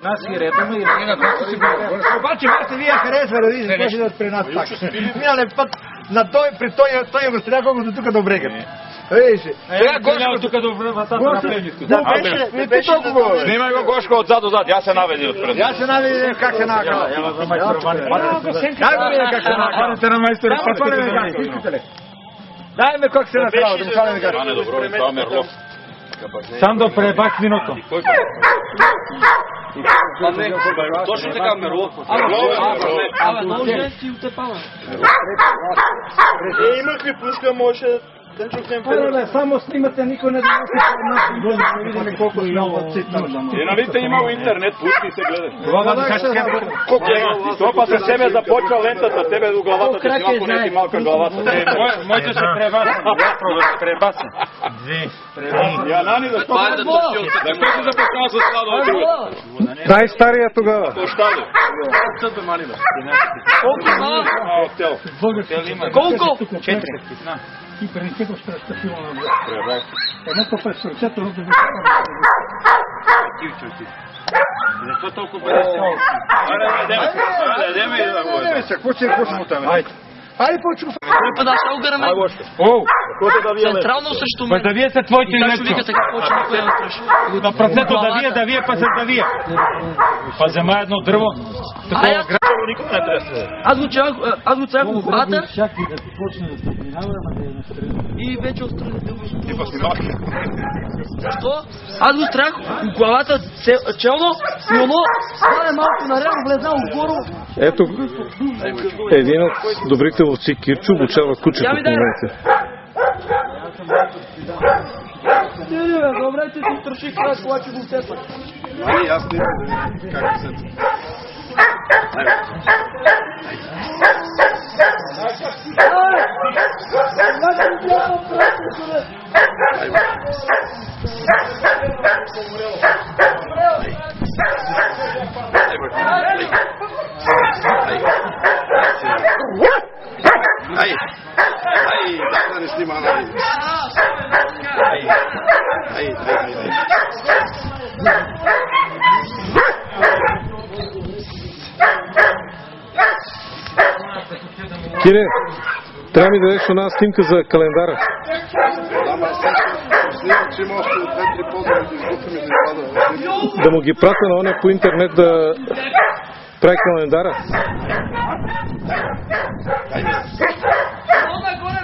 Нас и редом и обаче вас вие харесва да видите какво ще дадат при нас пак. Минале път на при той го стреля колкото тук до брегът. Видиш, сега Гошко тук до вратата на племето. Да, беше толкова. Снимай го Гошко отзад до зад, я се наведи отпред. Я се наведи как се нагава. Ела за майстор Ваня. Дай ме как се нагава. На майстор Ваня. Дай ме как се направо, да му хвалим да кажа. Ане добро, това Мерлов. Сам да пребак виното. Точно така Мерлов. Абе, много женски отепава. Имах ли пушка, може да чукнем Първе, само снимате, никой не да видим колко много цитна. И нали те имал интернет, пусти и се гледай. Това да кажеш Това па с тебе започва лентата, тебе до главата ти снима, поне ти малка главата. Моите се пребаса. Да се пребаса. Янани, защо се започнава с Сладо от другата? Най-стария тогава. Пощадо. Колко? 4. И пренесе го щастилно на власт. Едното през сърцето, другото Защо толкова бъде силно? Айде, какво ще му там? Айде, почва. Той да ще угараме. Централно срещу мен. Да вие са твоите И как лето. ще вика така, почва никой да тръщи. На пръцето да вие, па се да вие. Па взема едно дърво. Такова грабо никой не трябва. Аз го цях в главата Всякакви да ти почне да се минава, ама да я настрели. и вече отстраните го изпълнявам. Защо? Аз го стрях в главата челно, но стане малко нарево, влезнал вгоро. Ето, един от добрите ловци, Кирчо, обучава кучето в момента. Добре, че ти троши край, кола, че го сетва. Аз не как се... да не снима, Кире, трябва ми да дадеш една снимка за календара. Да му ги пратя на оня по интернет да прави календара. Нагоре